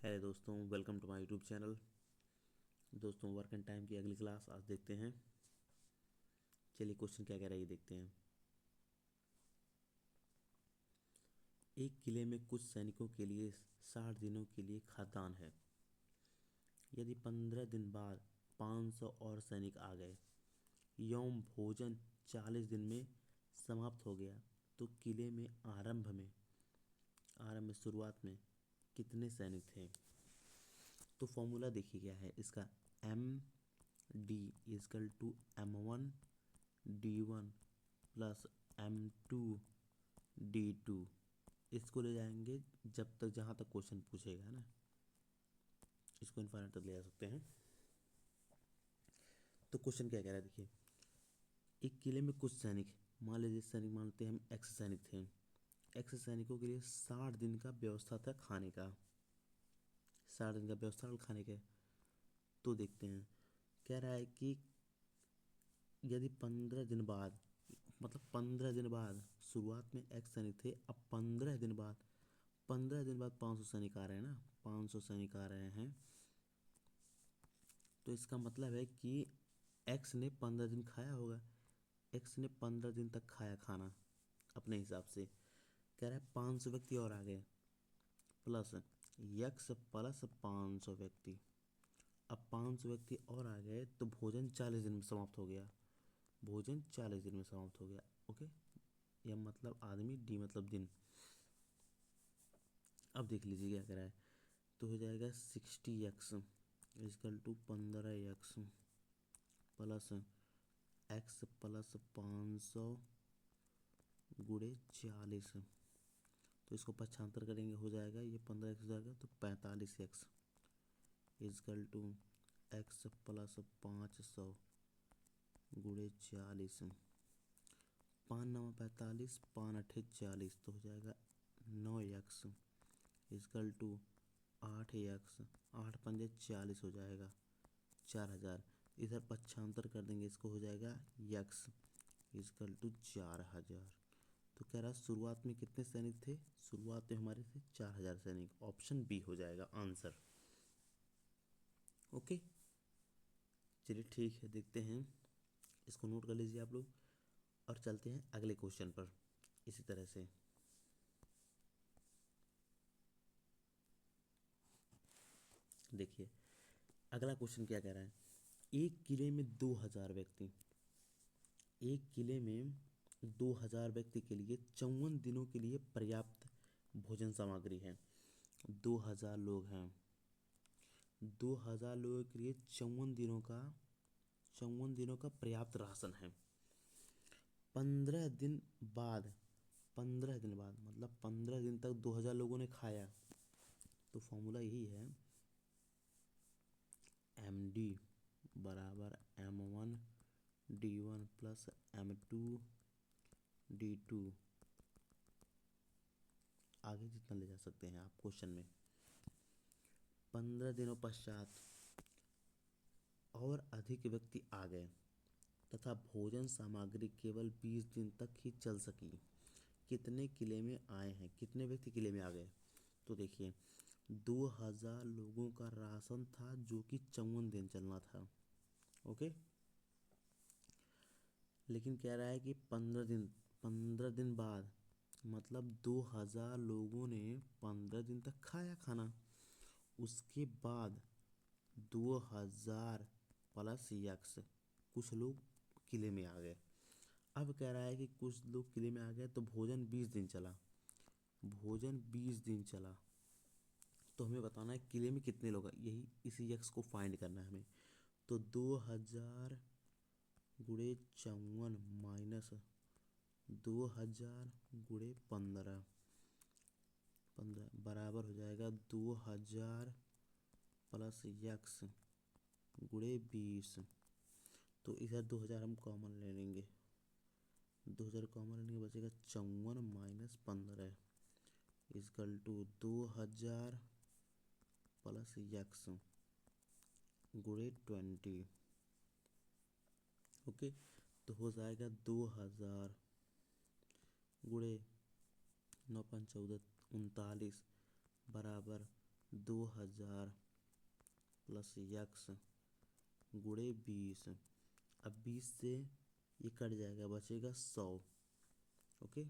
है दोस्तों, welcome to my YouTube channel. दोस्तों, वर्क एंड टाइम की अगली क्लास आज देखते हैं। चलिए क्वेश्चन क्या कह रहा है ये देखते हैं। एक किले में कुछ सैनिकों के लिए 60 दिनों के लिए खाद्यान्न है। यदि 15 दिन बाद 500 और सैनिक आ गए एवं भोजन 40 दिन में समाप्त हो गया तो किले में आरंभ में शुरुआत में कितने सैनिक थे। तो फॉर्मूला देखिए क्या है इसका। M D equal to M1 D1 plus M2 D2। इसको ले जाएंगे जब तक जहाँ तक क्वेश्चन पूछेगा ना, इसको इनफाइनाइट तक ले जा सकते हैं। तो क्वेश्चन क्या कह रहा है देखिए। एक किले में कुछ सैनिक, मान लीजिए सैनिक मानते हैं हम एक्स सैनिक थे। एक्स सैनिकों के लिए 60 दिन का व्यवस्था था खाने का। 60 दिन का व्यवस्था था खाने का। तो देखते हैं, कह रहा है कि यदि 15 दिन बाद, मतलब 15 दिन बाद शुरुआत में एक्स सैनिक थे, अब 15 दिन बाद 500 सैनिक आ रहे हैं ना, 500 सैनिक आ रहे हैं। तो इसका मतलब है कि एक्स ने 15 दिन खाया होगा। एक्स ने 15 दिन तक खाया खाना अपने हिसाब से। कह रहा है 500 व्यक्ति और आ गए प्लस यक्स प्लस 500 व्यक्ति। अब 500 व्यक्ति और आ गए तो भोजन 40 दिन में समाप्त हो गया। भोजन 40 दिन में समाप्त हो गया। ओके, एम मतलब आदमी, डी मतलब दिन। अब देख लीजिए क्या कह रहा है। तो हो जाएगा 60x equal to 15x plus x plus 500 गुणे 40। तो इसको पक्षांतर करेंगे हो जाएगा, ये 15x हो जाएगा तो 45x is equal to x plus 500 गुणे 40। 5 9 45, 5 8 40, तो हो जाएगा 9x इजकल टू 8x, 8 पंजे 40 हो जाएगा 4000। इधर पक्षांतर कर देंगे, इसको हो जाएगा यक्स इजकल टू 4000। तो कह रहा है शुरुआत में कितने सैनिक थे। शुरुआत में हमारे थे 4000 सैनिक। ऑप्शन बी हो जाएगा आंसर। ओके, चलिए ठीक है, देखते हैं। इसको नोट कर लीजिए आप लोग और चलते हैं अगले क्वेश्चन पर इसी तरह से। देखिए अगला क्वेश्चन क्या कह रहा है। एक किले में 2000 व्यक्ति, एक किले में 2000 व्यक्ति के लिए 54 दिनों के लिए पर्याप्त भोजन सामग्री है। 2000 लोग हैं, 2000 लोगों के लिए 54 दिनों का पर्याप्त राशन है। 15 दिन बाद मतलब 15 दिन तक 2000 लोगों ने खाया। तो फॉर्मूला यही है, MD बराबर M1 D1 plus M2 D2। आगे जितना ले जा सकते हैं आप क्वेश्चन में। 15 दिनों पश्चात और अधिक व्यक्ति आ गए तथा भोजन सामग्री केवल 20 दिन तक ही चल सकी। कितने किले में आए हैं, कितने व्यक्ति किले में आ गए। तो देखिए 2000 लोगों का राशन था जो कि 54 दिन चलना था। ओके, लेकिन कह रहा है कि 15 दिन बाद, मतलब 2000 लोगों ने 15 दिन तक खाया खाना। उसके बाद 2000 प्लस यक्स कुछ लोग किले में आ गए। अब कह रहा है कि कुछ लोग किले में आ गए तो भोजन 20 दिन चला। भोजन 20 दिन चला तो हमें बताना है किले में कितने लोग हैं, यही इसी यक्स को फाइंड करना है हमें। तो 2000 गुणे 54 माइनस 2000 गुणे 15 बराबर हो जाएगा 2000 प्लस यक्स गुणे 20। तो इधर 2000 हम कॉमन ले लेंगे, 2000 कॉमन लेने के बचेगा 54 minus 15 equal to 2000 plus x गुणे 20। ओके, तो हो जाएगा 2000 गुणे 9 5 14 39 बराबर 2000 प्लस यक्स गुणे 20। अब 20 से ये कट जाएगा, बचेगा 100। ओके,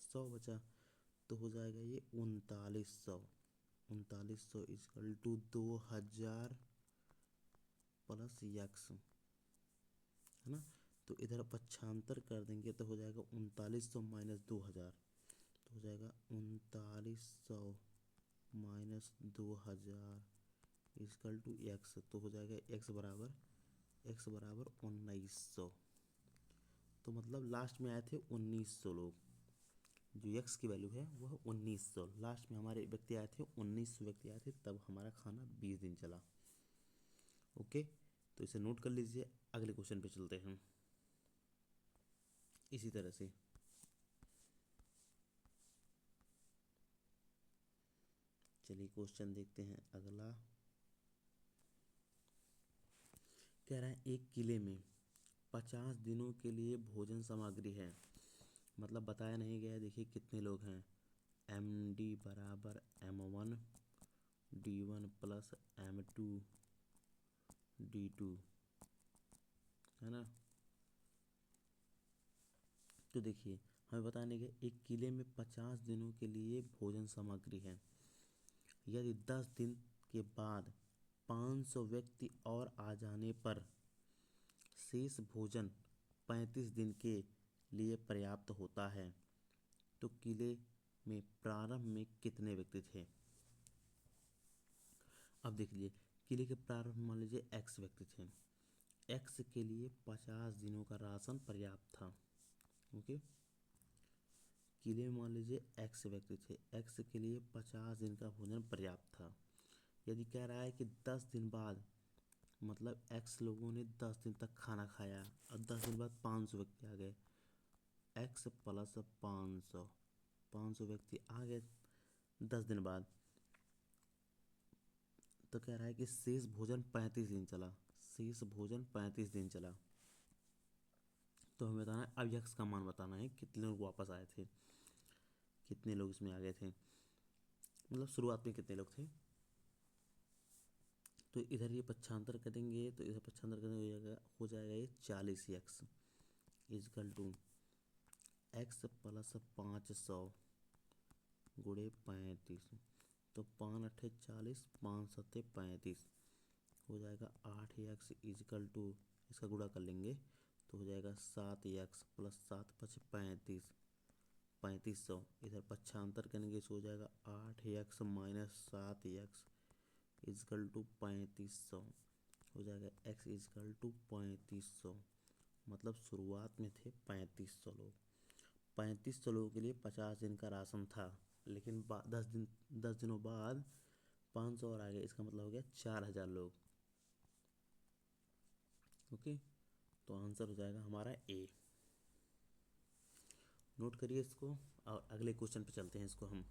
100 बचा तो हो जाएगा ये 3900। 3900 इजकल टू 2000 प्लस यक्स, है ना। तो इधर पक्षांतर कर देंगे तो हो जाएगा 3900 माइनस 2000, तो हो जाएगा 3900 माइनस 2000 इजकल टू एक्स। तो हो जाएगा एक्स बराबर 1900। तो मतलब लास्ट में आए थे 1900 लोग, जो एक्स की वैल्यू है वह 1900। लास्ट में हमारे व्यक्ति आए थे 1900 व्यक्ति आए थे, तब हमारा खाना 20 दिन चला। ओके, तो इसे नोट कर लीजिए। अगले क्वेश्चन पे चलते हैं इसी तरह से। चलिए क्वेश्चन देखते हैं अगला। कह रहा है एक किले में 50 दिनों के लिए भोजन सामग्री है। मतलब बताया नहीं गया है, देखिए कितने लोग हैं। MD बराबर M1 D1 plus M2 D2, है ना। तो देखिए हमें बताने के एक किले में 50 दिनों के लिए भोजन सामग्री है। यदि 10 दिन के बाद 500 व्यक्ति और आ जाने पर शेष भोजन 35 दिन के लिए पर्याप्त होता है, तो किले में प्रारंभ में कितने व्यक्ति थे। अब देख लीजिए, किले के प्रारंभ मान लीजिए x व्यक्ति थे। x के लिए 50 दिनों का राशन पर्याप्त था। ओके, किले में मान लीजिए x व्यक्ति थे, x के लिए 50 दिन का भोजन पर्याप्त था। यदि कह रहा है कि 10 दिन बाद, मतलब x लोगों ने 10 दिन तक खाना खाया और 10 दिन बाद 500 व्यक्ति आ गए, x प्लस 500 व्यक्ति आ गए 10 दिन बाद। तो कह रहा है कि शेष भोजन 35 दिन चला, शेष भोजन 35 दिन चला। तो हमें बताना है, अब यक्स का मान बताना है, कितने लोग वापस आए थे, कितने लोग इसमें आ गए थे, मतलब शुरुआत में कितने लोग थे। तो इधर ये पक्षांतर करेंगे तो इधर पक्षांतर करेंगे हो जाएगा ये 40 x equal to x plus 500 गुणे 35। तो 5 अट्ठे 40, 5 सत्ते 35, हो जाएगा 8 यक्स इजकल टू, इसका गुणा कर लेंगे तो हो जाएगा 7 यक्स प्लस 7 पचे 35, 3500। इधर पक्षांतर करेंगे तो हो जाएगा 8 x minus 7 x equal to 3500, हो जाएगा x इजकल टू 3500। मतलब शुरुआत में थे 3500 लोग। 3500 लोगों के लिए 50 दिन का राशन था, लेकिन 10 दिनों बाद 500 और आ गए, इसका मतलब हो गया 4000 लोग। ओके, तो आंसर हो जाएगा हमारा ए। नोट करिए इसको और अगले क्वेश्चन पे चलते हैं इसको हम।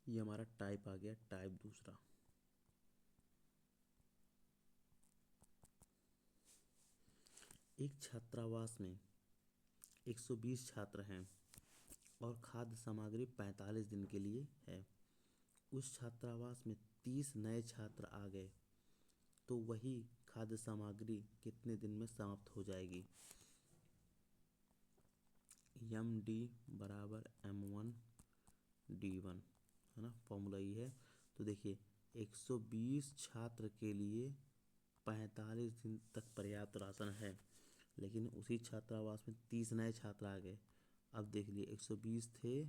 ये हमारा टाइप आ गया, टाइप दूसरा। एक छात्रावास में 120 छात्र हैं और खाद्य सामग्री 45 दिन के लिए है। उस छात्रावास में 30 नए छात्र आ गए, तो वही खाद्य सामग्री कितने दिन में समाप्त हो जाएगी। MD बराबर M1 D1, है ना, फॉर्मूला ये है। तो देखिए 120 छात्र के लिए 45 दिन तक पर्याप्त राशन है, लेकिन उसी छात्रावास में 30 नए छात्र आ गए। अब देख लिए 120 थे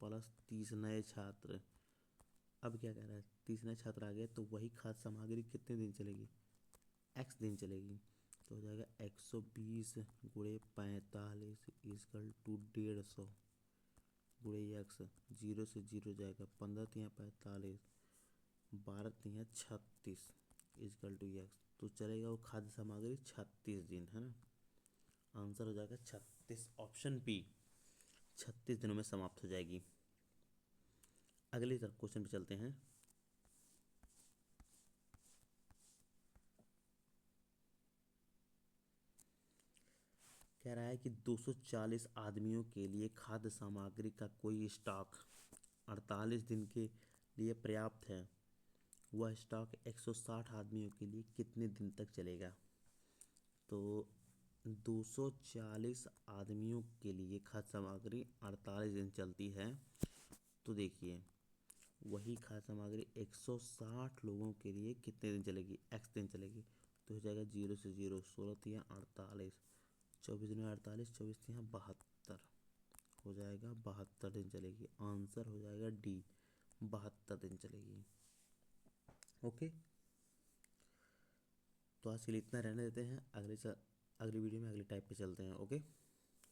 प्लस 30 नए छात्र। अब क्या कह रहा है, 30 नए छात्र आ गए तो वही खाद्य सामग्री कितने दिन चलेगी, x दिन चलेगी। तो हो जाएगा 120 गुणे 45 इजकल टू 150 गुणे एक्स, 0 से 0 जाएगा, 15 तिया 45, 12 तिया 36 इजकल टू एक्स। तो चलेगा वो खाद्य सामग्री 36 दिन, है ना। आंसर हो जाएगा 36, ऑप्शन बी 36 दिनों में समाप्त हो जाएगी। अगले क्वेश्चन पे चलते हैं। कह रहा है कि 240 आदमियों के लिए खाद्य सामग्री का कोई स्टॉक 48 दिन के लिए पर्याप्त है। वह स्टॉक 160 आदमियों के लिए कितने दिन तक चलेगा? तो 240 आदमियों के लिए खाद्य सामग्री 48 दिन चलती है। तो देखिए, वही खाद्य सामग्री 160 लोगों के लिए कितने दिन चलेगी? एक्स दिन चलेगी। तो हो जाएगा 0 से 0, 16 तिया 48, 24 दिन में 48, 24 तिया 72, हो जाएगा 72 दिन चलेगी। आंसर हो जाएगा डी, 72 दिन चलेगी। ओके, तो आज के लिए इतना रहने देते हैं। अगली वीडियो में अगले टाइप पे चलते हैं। Okay,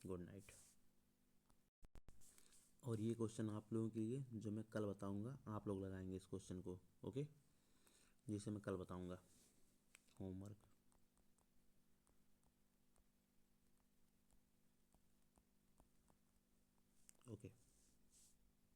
good night. और ये क्वेश्चन आप लोगों के लिए जो मैं कल बताऊंगा, आप लोग लगाएंगे इस क्वेश्चन को। ओके, जिसे मैं कल बताऊंगा, होमवर्क।